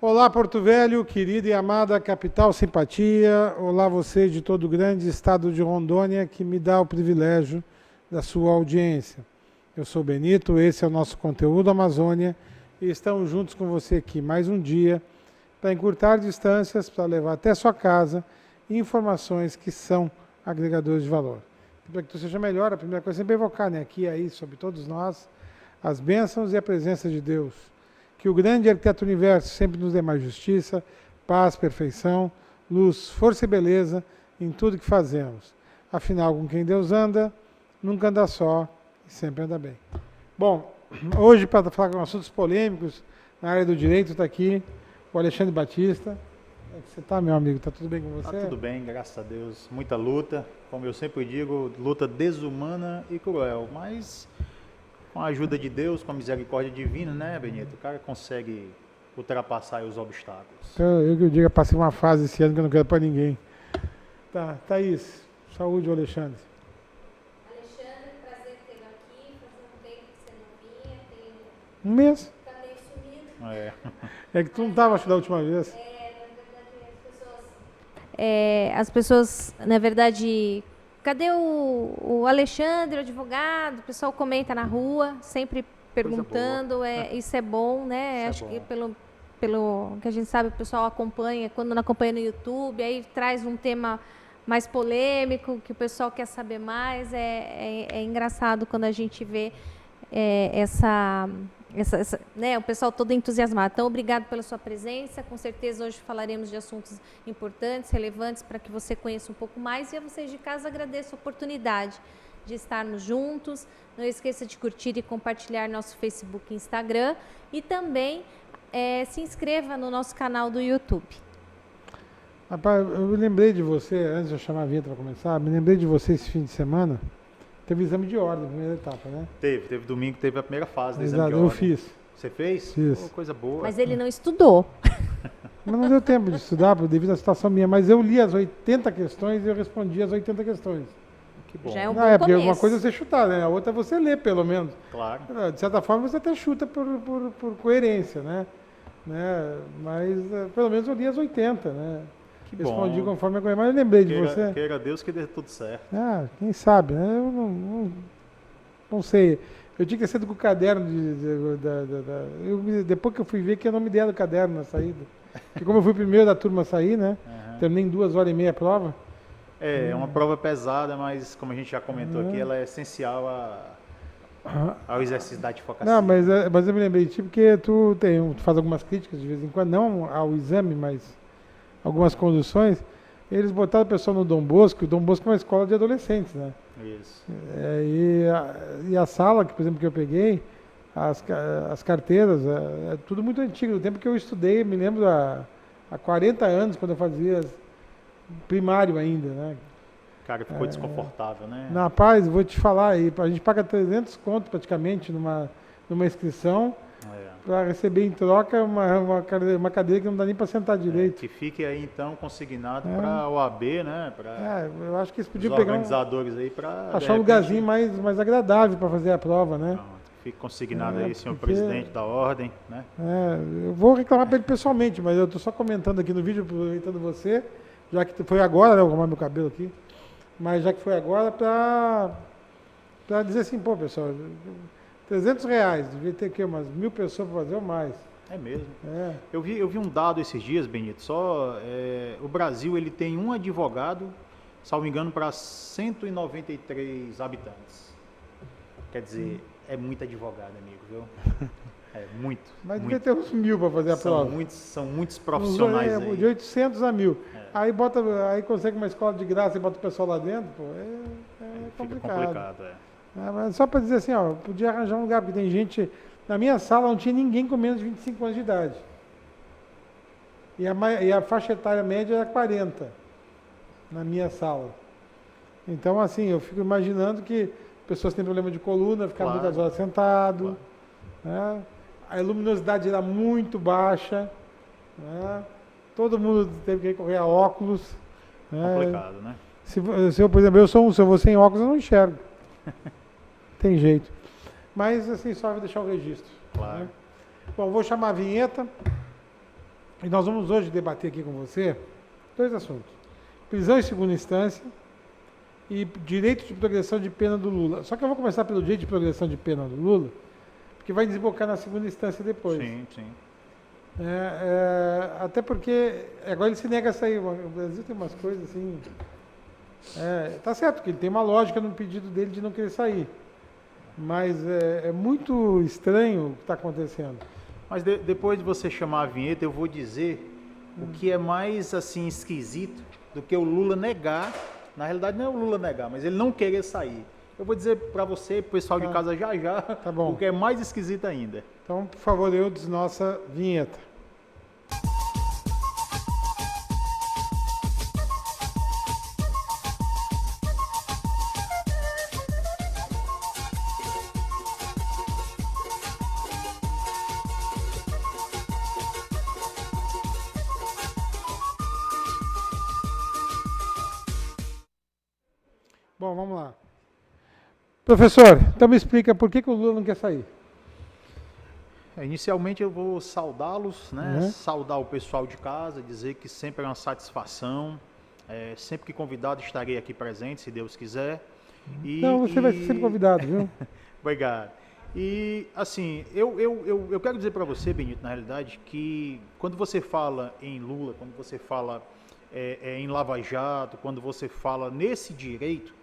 Olá, Porto Velho, querida e amada capital simpatia. Olá, você de todo o grande estado de Rondônia que me dá o privilégio da sua audiência. Eu sou Benito, esse é o nosso conteúdo Amazônia e estamos juntos com você aqui mais um dia para encurtar distâncias, para levar até sua casa informações que são agregadores de valor. Para que tu seja melhor, a primeira coisa é sempre evocar, né? Aqui e aí, sobre todos nós, as bênçãos e a presença de Deus. Que o grande arquiteto do universo sempre nos dê mais justiça, paz, perfeição, luz, força e beleza em tudo que fazemos. Afinal, com quem Deus anda, nunca anda só e sempre anda bem. Bom, hoje para falar com assuntos polêmicos, na área do direito, está aqui o Alexandre Batista. Como é que você está, meu amigo? Está tudo bem com você? Tá tudo bem, graças a Deus. Muita luta, como eu sempre digo, luta desumana e cruel, mas com a ajuda de Deus, com a misericórdia divina, né, Benito? O cara consegue ultrapassar os obstáculos. Então, eu que eu diga, passei uma fase esse ano que eu não quero para ninguém. Tá, Thaís, saúde, Alexandre. Alexandre, prazer tê-lo aqui. Fazia um tempo que você não vinha, Um mês. tá meio sumido. É que tu não estava, acho, da última vez. As pessoas, na verdade, cadê o Alexandre, o advogado? O pessoal comenta na rua, sempre perguntando. Isso é bom, né? Isso Acho é que bom. pelo que a gente sabe, o pessoal acompanha, quando não acompanha no YouTube, aí traz um tema mais polêmico, que o pessoal quer saber mais. É engraçado quando a gente vê né, o pessoal todo entusiasmado. Então, obrigado pela sua presença. Com certeza, hoje falaremos de assuntos importantes, relevantes, para que você conheça um pouco mais. E a vocês de casa, agradeço a oportunidade de estarmos juntos. Não esqueça de curtir e compartilhar nosso Facebook e Instagram. E também se inscreva no nosso canal do YouTube. Rapaz, eu me lembrei de você, antes de eu chamar a vinheta para começar, me lembrei de você esse fim de semana. Teve exame de ordem, primeira etapa, né? Teve domingo, teve a primeira fase do exame Exato, de eu ordem. fiz. Você fez? Fiz. Pô, coisa boa. Mas ele não estudou. Mas não deu tempo de estudar devido à situação minha, mas eu li as 80 questões e eu respondi as 80 questões. Que bom. Já é um Não, bom porque começo. uma coisa é você chutar, né? A outra é você ler, pelo menos. Claro. De certa forma, você até chuta por coerência, né? Mas, pelo menos eu li as 80, né? Que Respondi bom. conforme a coisa, mas eu lembrei de você. Queira Deus que dê tudo certo. Ah, quem sabe, né? Eu não sei. Eu tinha que ter sido com o caderno depois que eu fui ver que eu não me deram o caderno na saída. Porque como eu fui o primeiro da turma a sair, né? Uhum. Terminei em 2 horas e meia a prova. É uma prova pesada, mas como a gente já comentou aqui, ela é essencial ao exercício da advocacia. Não, mas eu me lembrei de ti porque tu faz algumas críticas de vez em quando, não ao exame, mas algumas conduções. Eles botaram o pessoal no Dom Bosco, o Dom Bosco é uma escola de adolescentes, né? Isso. E a sala, que, por exemplo, que eu peguei, as carteiras, é tudo muito antigo. Do tempo que eu estudei, me lembro há 40 anos, quando eu fazia primário ainda, né? Cara, ficou desconfortável, né? Na paz, vou te falar aí, a gente paga 300 conto praticamente numa inscrição para receber em troca uma cadeira que não dá nem para sentar direito. Que fique aí então consignado para a OAB, né? Para eu acho que eles os podiam pegar organizadores aí para achar um lugarzinho mais agradável para fazer a prova, né? Fique consignado aí, senhor porque- presidente da ordem, né? Eu vou reclamar para ele pessoalmente, mas eu estou só comentando aqui no vídeo, aproveitando você, já que foi agora, né? Eu vou arrumar meu cabelo aqui, mas já que foi agora, para dizer assim, pô, pessoal, R$ 300, devia ter aqui umas 1.000 pessoas para fazer ou mais. É mesmo. É. Eu vi um dado esses dias, Benito, o Brasil ele tem um advogado, salvo engano, para 193 habitantes. Quer dizer, é muito advogado, amigo, viu? É muito. Mas muito. devia ter uns 1.000 para fazer a prova. São muitos profissionais aí. De 800 a 1.000. Aí consegue uma escola de graça e bota o pessoal lá dentro, pô, Fica complicado. complicado, Mas só para dizer assim, ó, podia arranjar um lugar, porque tem gente. Na minha sala não tinha ninguém com menos de 25 anos de idade. E a faixa etária média era 40 na minha sala. Então, assim, eu fico imaginando que pessoas têm problema de coluna, ficar Claro. muitas horas sentado. Claro. Né? A luminosidade era muito baixa. Né? Todo mundo teve que recorrer a óculos. Né? Complicado, né? Se eu, por exemplo, se eu vou sem óculos, eu não enxergo. Tem jeito. Mas, assim, só vou deixar o registro. Claro. Né? Bom, vou chamar a vinheta. E nós vamos hoje debater aqui com você 2 assuntos. Prisão em segunda instância e direito de progressão de pena do Lula. Só que eu vou começar pelo direito de progressão de pena do Lula, porque vai desembocar na segunda instância depois. Sim, sim. Até porque agora ele se nega a sair. O Brasil tem umas coisas assim. Tá certo que ele tem uma lógica no pedido dele de não querer sair. Mas é muito estranho o que está acontecendo. Mas depois de você chamar a vinheta, eu vou dizer o que é mais assim esquisito do que o Lula negar. Na realidade, não é o Lula negar, mas ele não querer sair. Eu vou dizer para você, pro pessoal de casa já, tá bom. O que é mais esquisito ainda. Então, por favor, Eudes, nossa vinheta. Bom, vamos lá. Professor, então me explica por que o Lula não quer sair. Inicialmente eu vou saudá-los, né? Saudar o pessoal de casa, dizer que sempre é uma satisfação. Sempre que convidado estarei aqui presente, se Deus quiser. Não, você vai ser sempre convidado, viu? Obrigado. E, assim, eu quero dizer para você, Benito, na realidade, que quando você fala em Lula, quando você fala em Lava Jato, quando você fala nesse direito,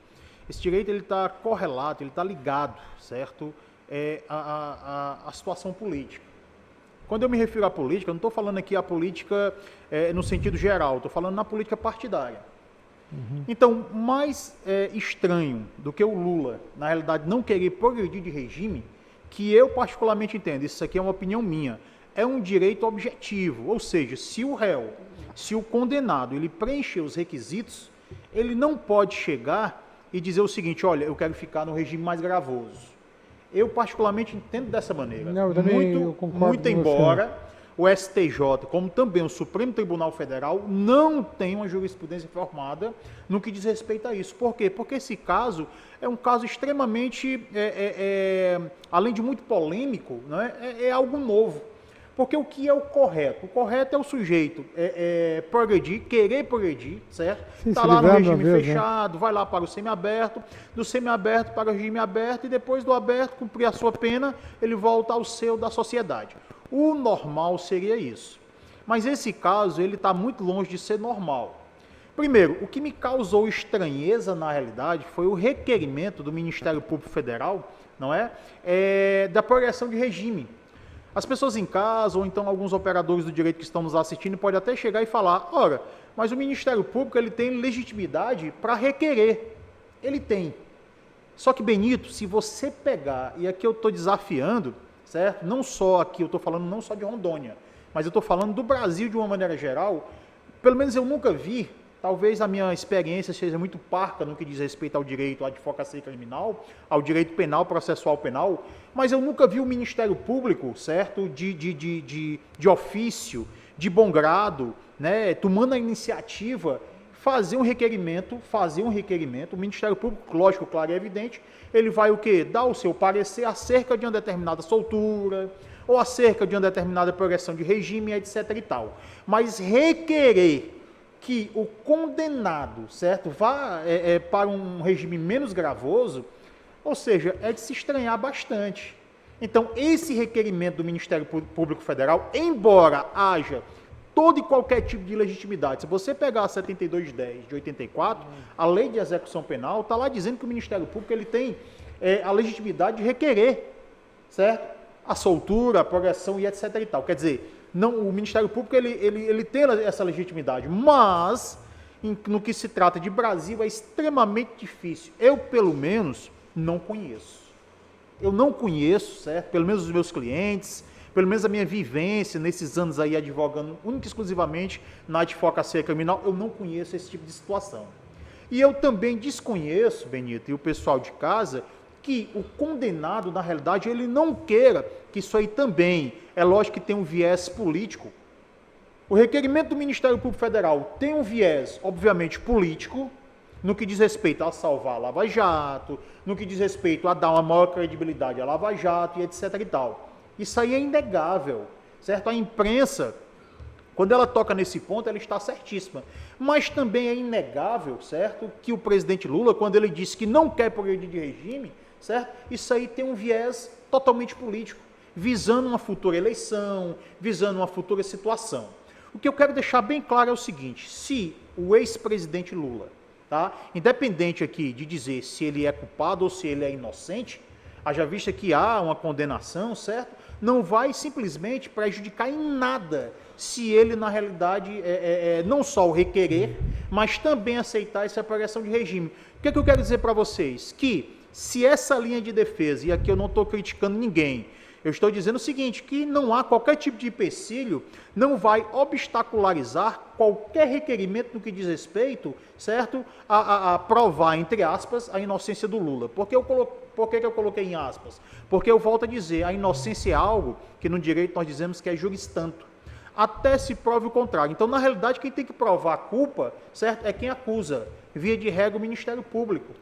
esse direito ele está correlato, ele está ligado, certo? A situação política. Quando eu me refiro à política, eu não estou falando aqui a política no sentido geral, estou falando na política partidária. Uhum. Então, mais estranho do que o Lula, na realidade, não querer progredir de regime, que eu particularmente entendo, isso aqui é uma opinião minha, é um direito objetivo, ou seja, se o réu, se o condenado, ele preencher os requisitos, ele não pode chegar e dizer o seguinte, olha, eu quero ficar no regime mais gravoso. Eu particularmente entendo dessa maneira. Não, eu concordo muito embora o STJ, como também o Supremo Tribunal Federal, não tem uma jurisprudência formada no que diz respeito a isso. Por quê? Porque esse caso é um caso extremamente, além de muito polêmico, né, é algo novo. Porque o que é o correto? O correto é o sujeito progredir, querer progredir, certo? Está lá no regime fechado, vai lá para o semiaberto, do semiaberto para o regime aberto e depois do aberto, cumprir a sua pena, ele volta ao seu da sociedade. O normal seria isso. Mas esse caso, ele está muito longe de ser normal. Primeiro, o que me causou estranheza, na realidade, foi o requerimento do Ministério Público Federal, não é? Da progressão de regime. As pessoas em casa, ou então alguns operadores do direito que estão nos assistindo, podem até chegar e falar, ora, mas o Ministério Público ele tem legitimidade para requerer. Ele tem. Só que, Benito, se você pegar, e aqui eu estou desafiando, certo? Não só aqui, eu estou falando não só de Rondônia, mas eu estou falando do Brasil de uma maneira geral, pelo menos eu nunca vi, talvez a minha experiência seja muito parca no que diz respeito ao direito à advocacia criminal, ao direito penal, processual penal, mas eu nunca vi o Ministério Público, certo, de ofício, de bom grado, né, tomando a iniciativa, fazer um requerimento, o Ministério Público, lógico, claro e evidente, ele vai o quê? Dar o seu parecer acerca de uma determinada soltura, ou acerca de uma determinada progressão de regime, etc. e tal. Mas requerer que o condenado, certo, vá para um regime menos gravoso, ou seja, é de se estranhar bastante. Então, esse requerimento do Ministério Público Federal, embora haja todo e qualquer tipo de legitimidade, se você pegar a 7210 de 84, a Lei de Execução Penal, está lá dizendo que o Ministério Público ele tem a legitimidade de requerer, certo? A soltura, a progressão e etc. e tal. Quer dizer, não, o Ministério Público ele tem essa legitimidade, mas no que se trata de Brasil é extremamente difícil. Eu, pelo menos, não conheço. Eu não conheço, certo? Pelo menos os meus clientes, pelo menos a minha vivência nesses anos aí advogando única e exclusivamente na advocacia criminal, eu não conheço esse tipo de situação. E eu também desconheço, Benito, e o pessoal de casa, que o condenado, na realidade, ele não queira que isso aí também, é lógico que tem um viés político. O requerimento do Ministério Público Federal tem um viés, obviamente, político, no que diz respeito a salvar a Lava Jato, no que diz respeito a dar uma maior credibilidade à Lava Jato e etc. e tal. Isso aí é inegável, certo? A imprensa, Quando ela toca nesse ponto, ela está certíssima. Mas também é inegável, certo, que o presidente Lula, quando ele disse que não quer progredir de regime, certo, isso aí tem um viés totalmente político, visando uma futura eleição, visando uma futura situação. O que eu quero deixar bem claro é o seguinte: se o ex-presidente Lula, tá, independente aqui de dizer se ele é culpado ou se ele é inocente, haja vista que há uma condenação, certo, não vai simplesmente prejudicar em nada se ele, na realidade, não só o requerer, mas também aceitar essa progressão de regime. O que é que eu quero dizer para vocês? Que se essa linha de defesa, e aqui eu não estou criticando ninguém, eu estou dizendo o seguinte, que não há qualquer tipo de empecilho, não vai obstacularizar qualquer requerimento no que diz respeito, certo, a provar, entre aspas, a inocência do Lula. Por que eu coloquei em aspas? Porque eu volto a dizer, a inocência é algo que no direito nós dizemos que é juris tanto, até se prove o contrário. Então, na realidade, quem tem que provar a culpa, certo, é quem acusa, via de regra o Ministério Público.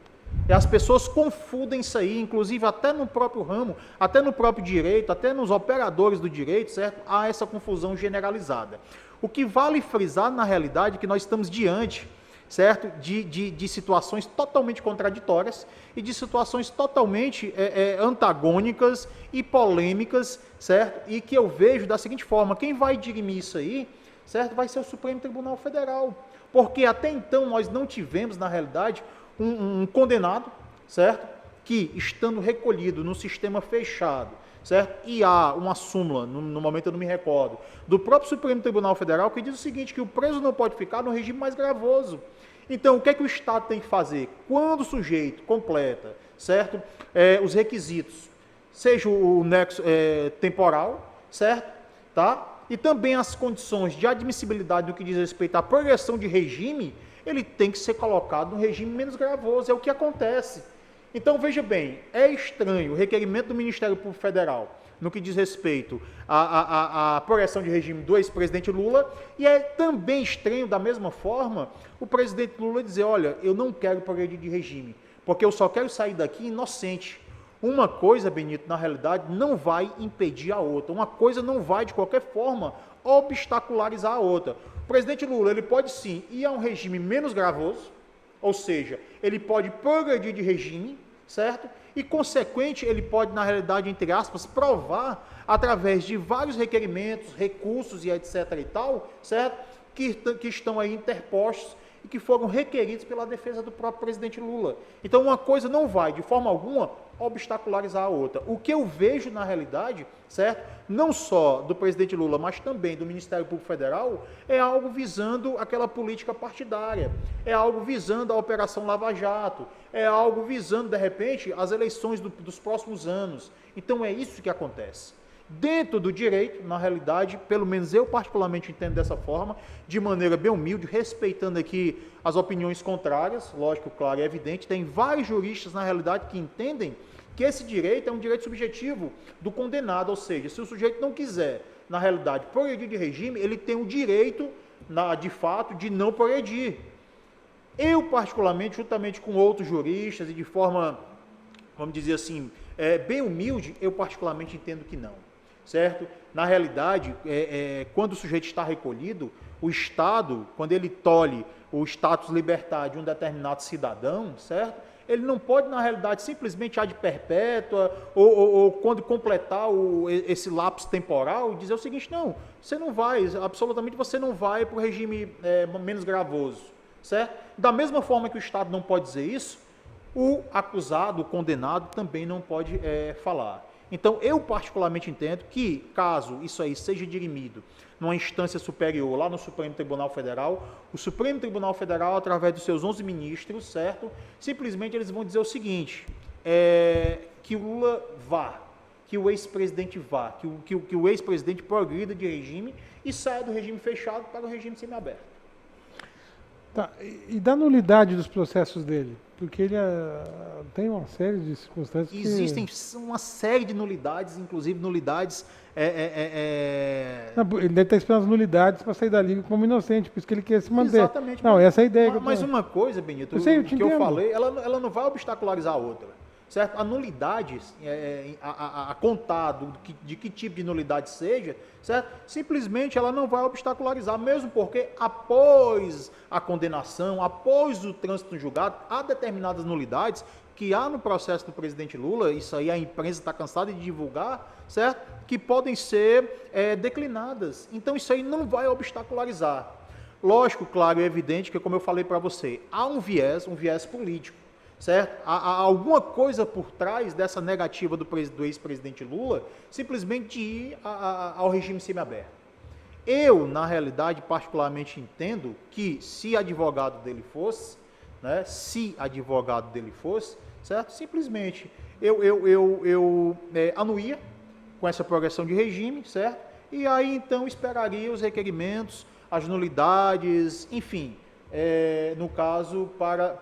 E as pessoas confundem isso aí, inclusive até no próprio ramo, até no próprio direito, até nos operadores do direito, certo? Há essa confusão generalizada. O que vale frisar, na realidade, é que nós estamos diante, certo? De situações totalmente contraditórias e de situações totalmente antagônicas e polêmicas, certo? E que eu vejo da seguinte forma: quem vai dirimir isso aí, certo? Vai ser o Supremo Tribunal Federal. Porque até então nós não tivemos, na realidade, um condenado, certo? Que, estando recolhido no sistema fechado, certo? E há uma súmula, no momento eu não me recordo, do próprio Supremo Tribunal Federal, que diz o seguinte, que o preso não pode ficar no regime mais gravoso. Então, o que é que o Estado tem que fazer? Quando o sujeito completa, certo? Os requisitos, seja o nexo temporal, certo? Tá? E também as condições de admissibilidade no que diz respeito à progressão de regime, ele tem que ser colocado no regime menos gravoso, é o que acontece. Então, veja bem, é estranho o requerimento do Ministério Público Federal no que diz respeito à progressão de regime do ex-presidente Lula, e é também estranho, da mesma forma, o presidente Lula dizer, olha, eu não quero progredir de regime, porque eu só quero sair daqui inocente. Uma coisa, Benito, na realidade, não vai impedir a outra. Uma coisa não vai, de qualquer forma, obstacularizar a outra. O presidente Lula, ele pode sim ir a um regime menos gravoso, ou seja, ele pode progredir de regime, certo? E, consequente, ele pode, na realidade, entre aspas, provar, através de vários requerimentos, recursos e etc. e tal, certo? Que estão aí interpostos e que foram requeridos pela defesa do próprio presidente Lula. Então, uma coisa não vai, de forma alguma, obstacularizar a outra. O que eu vejo, na realidade, certo? Não só do presidente Lula, mas também do Ministério Público Federal, é algo visando aquela política partidária, é algo visando a Operação Lava Jato, é algo visando, de repente, as eleições dos próximos anos. Então, é isso que acontece. Dentro do direito, na realidade, pelo menos eu particularmente entendo dessa forma, de maneira bem humilde, respeitando aqui as opiniões contrárias, lógico, claro e evidente, tem vários juristas, na realidade, que entendem que esse direito é um direito subjetivo do condenado, ou seja, se o sujeito não quiser, na realidade, progredir de regime, ele tem o direito, de fato, de não progredir. Eu, particularmente, juntamente com outros juristas e de forma, vamos dizer assim, bem humilde, eu particularmente entendo que não. Certo? Na realidade, quando o sujeito está recolhido, o Estado, quando ele tolhe o status libertar de um determinado cidadão, certo? Ele não pode, na realidade, simplesmente ad perpétua ou quando completar esse lapso temporal, dizer o seguinte, não, você não vai, absolutamente você não vai para o regime menos gravoso, certo? Da mesma forma que o Estado não pode dizer isso, o acusado, o condenado, também não pode falar. Então, eu particularmente entendo que, caso isso aí seja dirimido numa instância superior, lá no Supremo Tribunal Federal, o Supremo Tribunal Federal, através dos seus 11 ministros, certo? Simplesmente eles vão dizer o seguinte, que o Lula vá, que o ex-presidente vá, que o ex-presidente progrida de regime e saia do regime fechado para o regime semiaberto. Tá, e da nulidade dos processos dele? Porque ele tem uma série de circunstâncias Existem uma série de nulidades, inclusive nulidades... Não, ele deve estar esperando as nulidades para sair da liga como inocente, por isso que ele quer se manter. Exatamente. Não, essa é a ideia. Mas uma coisa, Benito, eu eu falei, ela não vai obstacularizar a outra. certo? A nulidade, a contar de que tipo de nulidade seja, certo? Simplesmente ela não vai obstacularizar, mesmo porque após a condenação, após o trânsito no julgado, há determinadas nulidades que há no processo do presidente Lula, isso aí a imprensa está cansada de divulgar, certo? Que podem ser declinadas. Então isso aí não vai obstacularizar. Lógico, claro e evidente que, como eu falei para você, há um viés político. Certo? Há alguma coisa por trás dessa negativa do ex-presidente Lula simplesmente de ir ao regime semiaberto. Eu, na realidade, particularmente entendo que se advogado dele fosse, né, certo? Simplesmente eu anuía com essa progressão de regime, certo? E aí então esperaria os requerimentos, as nulidades, enfim, no caso, para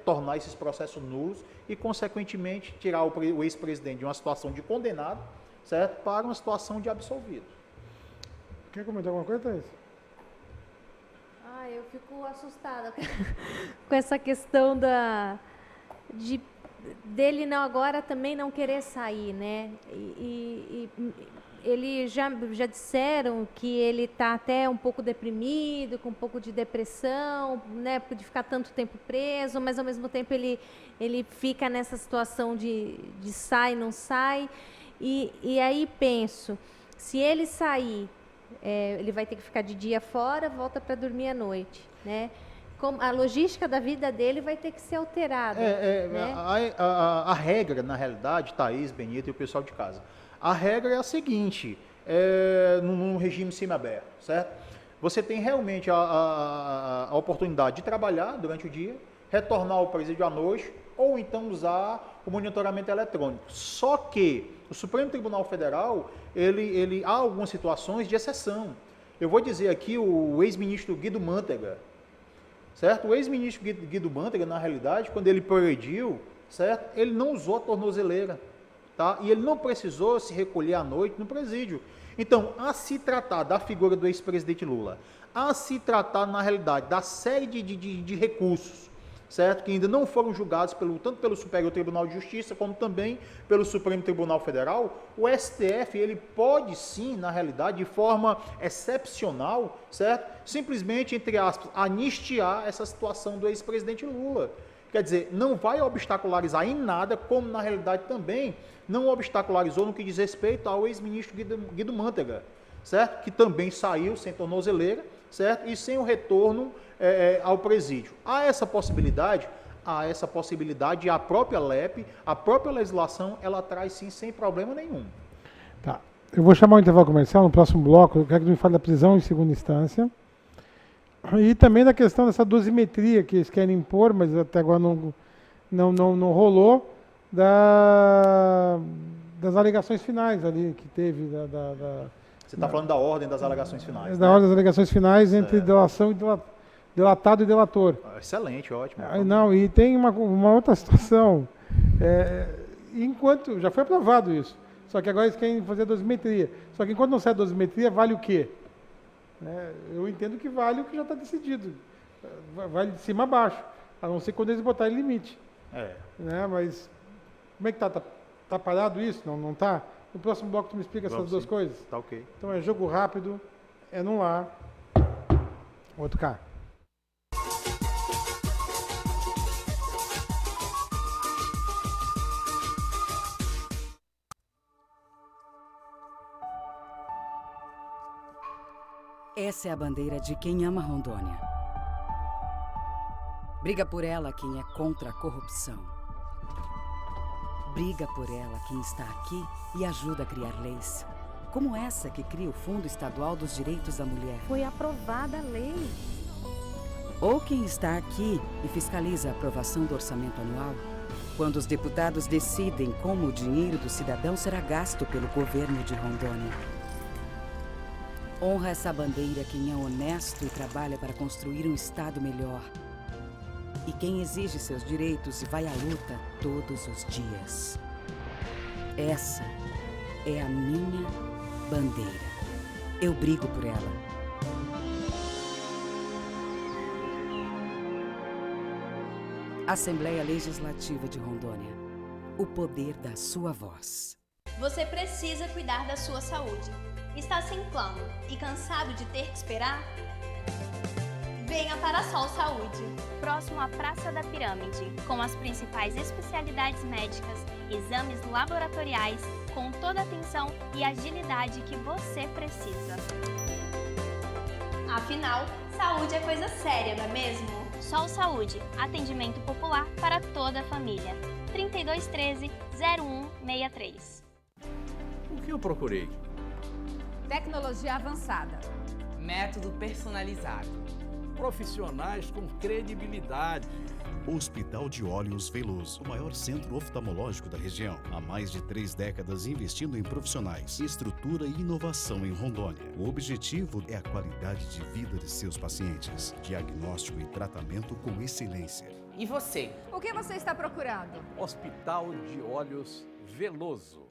tornar esses processos nulos e, consequentemente, tirar o ex-presidente de uma situação de condenado, certo, para uma situação de absolvido. Quer comentar alguma coisa, Thaís? Eu fico assustada com essa questão dele não, agora também não querer sair, né? Ele já disseram que ele está até um pouco deprimido, com um pouco de depressão, né, de ficar tanto tempo preso, mas ao mesmo tempo ele fica nessa situação de sai, não sai. E aí penso, se ele sair, ele vai ter que ficar de dia fora, volta para dormir à noite, né? A logística da vida dele vai ter que ser alterada. Né? A regra, na realidade, Thaís, Benito e o pessoal de casa, a regra é a seguinte, num regime semiaberto, certo? Você tem realmente a oportunidade de trabalhar durante o dia, retornar ao presídio à noite, ou então usar o monitoramento eletrônico. Só que o Supremo Tribunal Federal, há algumas situações de exceção. Eu vou dizer aqui o ex-ministro Guido Mantega, certo? O ex-ministro Guido Mantega, na realidade, quando ele progrediu, certo? Ele não usou a tornozeleira. Tá? E ele não precisou se recolher à noite no presídio. Então, a se tratar da figura do ex-presidente Lula, a se tratar, na realidade, da série de recursos, certo? Que ainda não foram julgados tanto pelo Superior Tribunal de Justiça, como também pelo Supremo Tribunal Federal, o STF, ele pode sim, na realidade, de forma excepcional, certo? Simplesmente, entre aspas, anistiar essa situação do ex-presidente Lula. Quer dizer, não vai obstacularizar em nada, como na realidade também não obstacularizou no que diz respeito ao ex-ministro Guido Mantega, certo? Que também saiu sem tornozeleira, certo? E sem o retorno ao presídio. Há essa possibilidade e a própria LEP, a própria legislação, ela traz sim sem problema nenhum. Tá. Eu vou chamar o intervalo comercial no próximo bloco, eu quero que tu me fale da prisão em segunda instância. E também da questão dessa dosimetria que eles querem impor, mas até agora não rolou, das alegações finais ali que teve. Você está falando da ordem das alegações finais. Da ordem das alegações finais entre delação e delatado e delator. Excelente, ótimo. Não, e tem uma outra situação. Enquanto já foi aprovado isso, só que agora eles querem fazer a dosimetria. Só que enquanto não sai a dosimetria, vale o quê? Eu entendo que vale o que já está decidido. Vale de cima a baixo, a não ser quando eles botarem limite. Mas como é que está? Está parado isso? Não está? No próximo bloco tu me explica essas duas coisas? Tá ok. Então é jogo rápido, num lá, outro cá. Essa é a bandeira de quem ama Rondônia. Briga por ela quem é contra a corrupção. Briga por ela quem está aqui e ajuda a criar leis, como essa que cria o Fundo Estadual dos Direitos da Mulher. Foi aprovada a lei. Ou quem está aqui e fiscaliza a aprovação do orçamento anual, quando os deputados decidem como o dinheiro do cidadão será gasto pelo governo de Rondônia. Honra essa bandeira quem é honesto e trabalha para construir um estado melhor. E quem exige seus direitos e vai à luta todos os dias. Essa é a minha bandeira. Eu brigo por ela. Assembleia Legislativa de Rondônia. o poder da sua voz. Você precisa cuidar da sua saúde. Está sem plano e cansado de ter que esperar? Venha para a Sol Saúde, próximo à Praça da Pirâmide, com as principais especialidades médicas, exames laboratoriais, com toda a atenção e agilidade que você precisa. Afinal, saúde é coisa séria, não é mesmo? Sol Saúde, atendimento popular para toda a família. 3213-0163. O que eu procurei? Tecnologia avançada. Método personalizado. Profissionais com credibilidade. Hospital de Olhos Veloso, o maior centro oftalmológico da região. Há mais de 3 décadas investindo em profissionais, estrutura e inovação em Rondônia. O objetivo é a qualidade de vida de seus pacientes. Diagnóstico e tratamento com excelência. E você? O que você está procurando? Hospital de Olhos Veloso.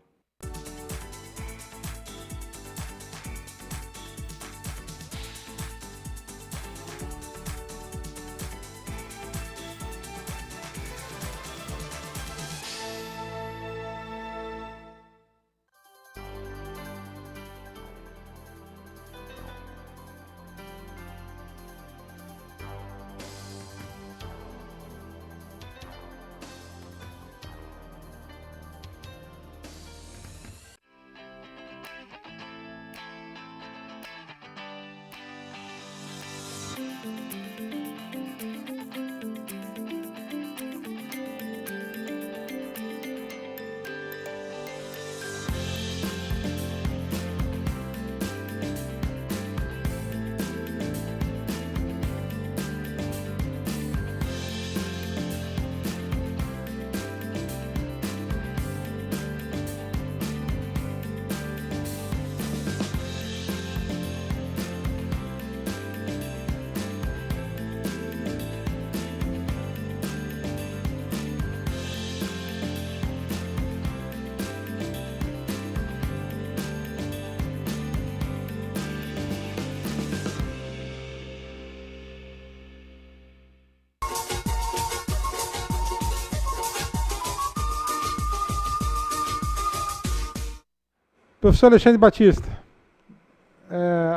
Professor Alexandre Batista,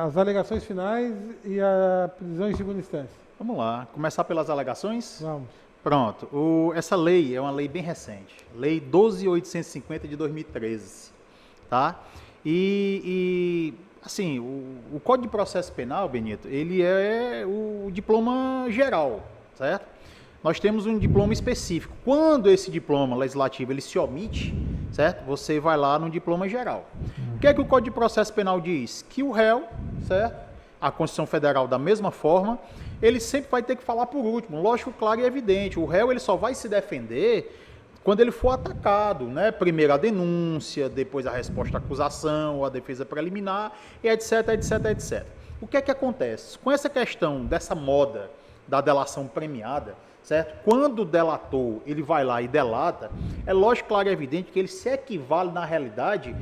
as alegações finais e a prisão em segunda instância. Vamos lá, começar pelas alegações? Vamos. Pronto, essa lei é uma lei bem recente, Lei 12.850 de 2013, tá? Assim, o Código de Processo Penal, Benito, ele é o diploma geral, certo? Nós temos um diploma específico. Quando esse diploma legislativo ele se omite, certo? Você vai lá no diploma geral. O que é que o Código de Processo Penal diz? Que o réu, certo? A Constituição Federal da mesma forma, ele sempre vai ter que falar por último. Lógico, claro e evidente. O réu ele só vai se defender quando ele for atacado, né? Primeiro a denúncia, depois a resposta à acusação, a defesa preliminar, e etc, etc, etc. O que é que acontece? Com essa questão dessa moda da delação premiada, certo? Quando o delator ele vai lá e delata, é lógico, claro e evidente que ele se equivale na realidade,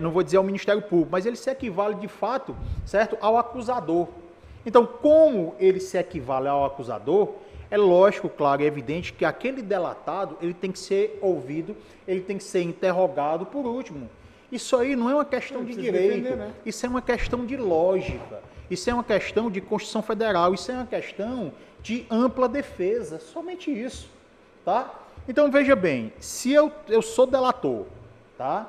não vou dizer ao Ministério Público, mas ele se equivale de fato, certo? Ao acusador. Então, como ele se equivale ao acusador, é lógico, claro e evidente que aquele delatado ele tem que ser ouvido, ele tem que ser interrogado por último. Isso aí não é uma questão de direito, defender, né? Isso é uma questão de lógica, isso é uma questão de Constituição Federal, isso é uma questão de ampla defesa, somente isso, tá? Então, veja bem, se eu sou delator, tá?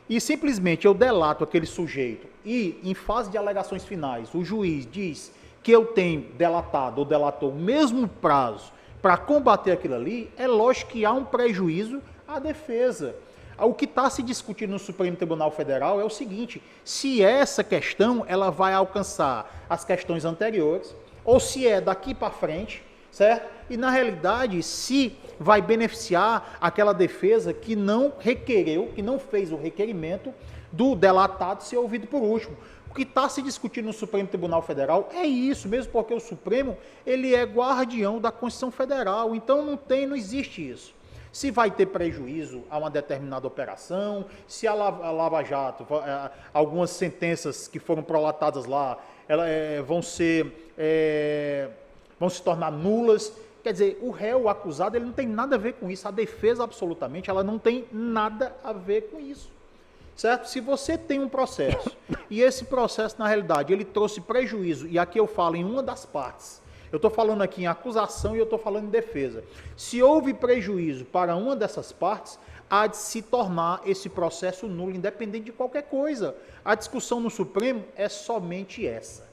E simplesmente eu delato aquele sujeito e, em fase de alegações finais, o juiz diz que eu tenho delatado ou delator o mesmo prazo para combater aquilo ali, é lógico que há um prejuízo à defesa. O que está se discutindo no Supremo Tribunal Federal é o seguinte, se essa questão ela vai alcançar as questões anteriores, ou se é daqui para frente, certo? E, na realidade, se vai beneficiar aquela defesa que não requereu, que não fez o requerimento do delatado ser ouvido por último. O que está se discutindo no Supremo Tribunal Federal é isso, mesmo porque o Supremo ele é guardião da Constituição Federal, então não existe isso. Se vai ter prejuízo a uma determinada operação, se a Lava Jato, algumas sentenças que foram prolatadas lá, vão se tornar nulas, Quer dizer, o réu, o acusado, ele não tem nada a ver com isso. A defesa, absolutamente, ela não tem nada a ver com isso. Certo? Se você tem um processo, e esse processo, na realidade, ele trouxe prejuízo, e aqui eu falo em uma das partes, eu estou falando aqui em acusação e eu estou falando em defesa. Se houve prejuízo para uma dessas partes, há de se tornar esse processo nulo, independente de qualquer coisa. A discussão no Supremo é somente essa.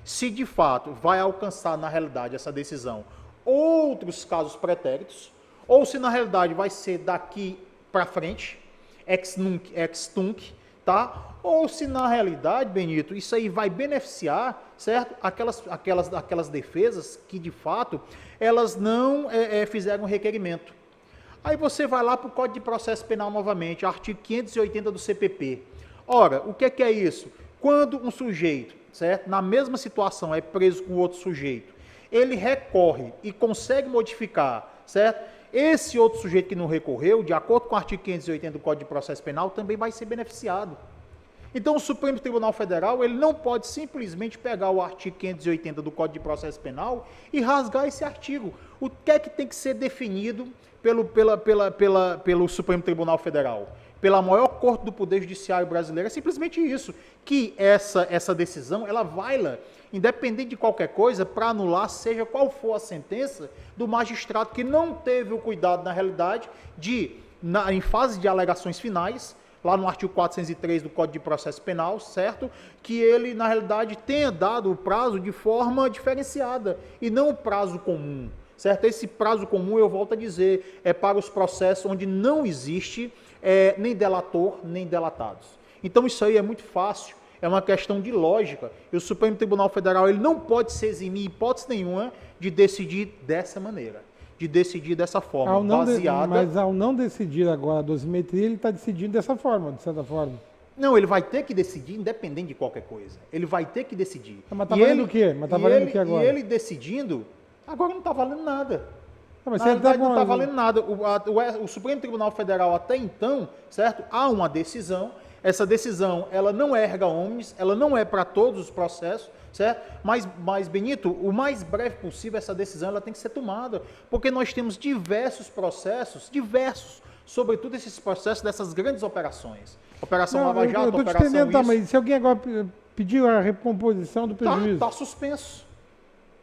Se de fato vai alcançar, na realidade, essa decisão outros casos pretéritos, ou se na realidade vai ser daqui para frente, ex tunc, tá? Ou se na realidade, Benito, isso aí vai beneficiar, certo? Aquelas defesas que de fato elas não fizeram requerimento. Aí você vai lá para o Código de Processo Penal novamente, artigo 580 do CPP. Ora, o que é isso? Quando um sujeito, certo, na mesma situação é preso com outro sujeito, ele recorre e consegue modificar, certo? Esse outro sujeito que não recorreu, de acordo com o artigo 580 do Código de Processo Penal, também vai ser beneficiado. Então, o Supremo Tribunal Federal, ele não pode simplesmente pegar o artigo 580 do Código de Processo Penal e rasgar esse artigo. O que é que tem que ser definido pelo Supremo Tribunal Federal? Pela maior corte do Poder Judiciário brasileiro, é simplesmente isso, que essa decisão, ela vai, independente de qualquer coisa, para anular, seja qual for a sentença, do magistrado que não teve o cuidado, na realidade, em fase de alegações finais, lá no artigo 403 do Código de Processo Penal, certo? Que ele, na realidade, tenha dado o prazo de forma diferenciada, e não o prazo comum, certo? Esse prazo comum, eu volto a dizer, é para os processos onde não existe nem delator, nem delatados. Então isso aí é muito fácil, é uma questão de lógica, e o Supremo Tribunal Federal ele não pode se eximir, hipótese nenhuma, de decidir dessa maneira, de decidir dessa forma, baseada... Mas ao não decidir agora a dosimetria, ele está decidindo dessa forma, de certa forma. Não, ele vai ter que decidir independente de qualquer coisa. Ele vai ter que decidir. Mas está valendo o quê? Mas está valendo o quê agora? E ele decidindo, agora não está valendo nada. Mas na verdade, não está valendo nada. O Supremo Tribunal Federal, até então, certo? Há uma decisão. Essa decisão, ela não é erga omnes, ela não é para todos os processos, certo? Mas, Benito, o mais breve possível, essa decisão ela tem que ser tomada, porque nós temos diversos processos, sobretudo esses processos dessas grandes operações. Operação Lava Jato, Operação isso. Eu estou te entendendo, tá, mas se alguém agora pediu a recomposição do prejuízo... Está suspenso.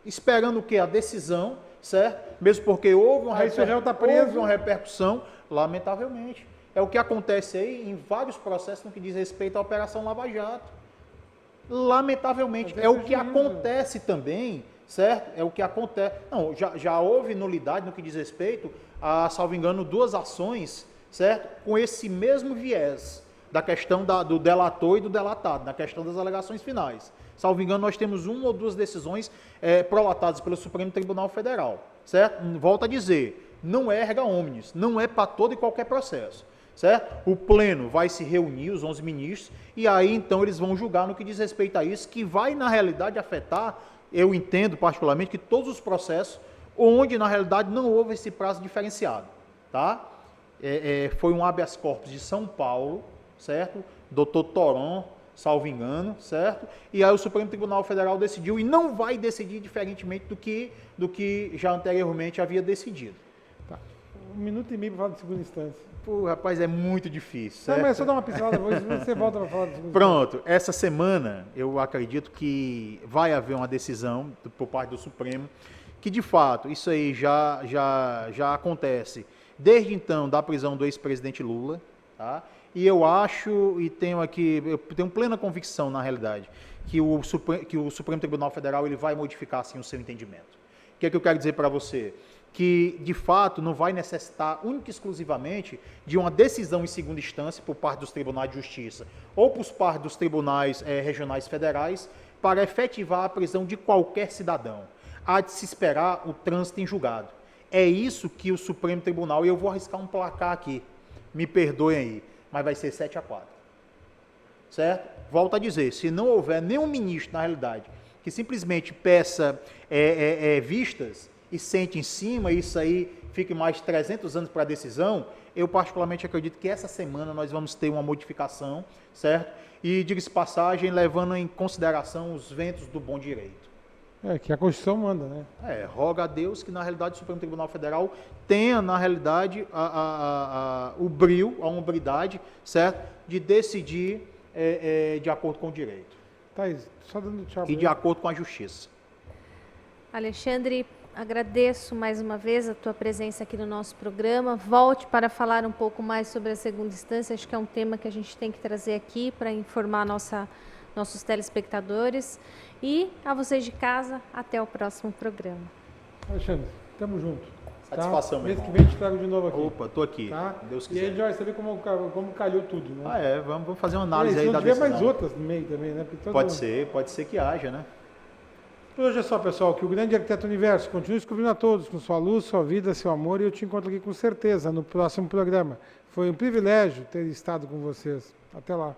Esperando o quê? A decisão, certo? Mesmo porque houve uma repercussão, lamentavelmente. É o que acontece aí em vários processos no que diz respeito à Operação Lava Jato. Lamentavelmente. É o que acontece também, certo? É o que acontece. Não, já houve nulidade no que diz respeito a, salvo engano, 2 ações, certo? Com esse mesmo viés da questão do delator e do delatado, na questão das alegações finais. Salvo engano, nós temos 1 ou 2 decisões prolatadas pelo Supremo Tribunal Federal, certo? Volto a dizer, não é erga omnes, não é para todo e qualquer processo, certo? O pleno vai se reunir, os 11 ministros, e aí então eles vão julgar no que diz respeito a isso, que vai na realidade afetar, eu entendo particularmente, que todos os processos onde na realidade não houve esse prazo diferenciado, tá? Foi um habeas corpus de São Paulo, certo? Dr. Toron, salvo engano, certo? E aí o Supremo Tribunal Federal decidiu, e não vai decidir diferentemente do que já anteriormente havia decidido. Tá. 1 minuto e meio para falar de segunda instância. Pô, rapaz, é muito difícil, certo? Não, mas é só dar uma pincelada, depois você volta para falar de segunda Pronto, essa semana eu acredito que vai haver uma decisão por parte do Supremo, que de fato isso aí já acontece desde então da prisão do ex-presidente Lula, tá? E eu acho, e eu tenho plena convicção, na realidade, que o Supremo Tribunal Federal ele vai modificar, assim, o seu entendimento. O que é que eu quero dizer para você? Que, de fato, não vai necessitar única e exclusivamente de uma decisão em segunda instância por parte dos tribunais de justiça ou por parte dos tribunais regionais federais para efetivar a prisão de qualquer cidadão. Há de se esperar o trânsito em julgado. É isso que o Supremo Tribunal, e eu vou arriscar um placar aqui, me perdoem aí, mas vai ser 7-4, certo? Volto a dizer, se não houver nenhum ministro, na realidade, que simplesmente peça vistas e sente em cima, e isso aí fique mais 300 anos para a decisão, eu particularmente acredito que essa semana nós vamos ter uma modificação, certo? E, diga-se passagem, levando em consideração os ventos do bom direito. É, que a Constituição manda, né? Roga a Deus que, na realidade, o Supremo Tribunal Federal tenha, na realidade, o brio, a hombridade, certo? De decidir de acordo com o direito. Thaís, só dando tchau. E de acordo com a justiça. Alexandre, agradeço mais uma vez a tua presença aqui no nosso programa. Volte para falar um pouco mais sobre a segunda instância. Acho que é um tema que a gente tem que trazer aqui para informar nossos telespectadores. E a vocês de casa, até o próximo programa. Alexandre, tamo junto. Satisfação, meu Mês irmão. que vem te trago de novo aqui. Opa, tô aqui. Tá? Deus E quiser. aí, Joyce, você vê como calhou tudo, né? Vamos fazer uma E análise se aí não da tiver decisão. mais outras no meio também, né? Porque Pode ser que haja, né? Por hoje é só, pessoal, que o grande arquiteto universo continue descobrindo a todos com sua luz, sua vida, seu amor, e eu te encontro aqui com certeza no próximo programa. Foi um privilégio ter estado com vocês. Até lá.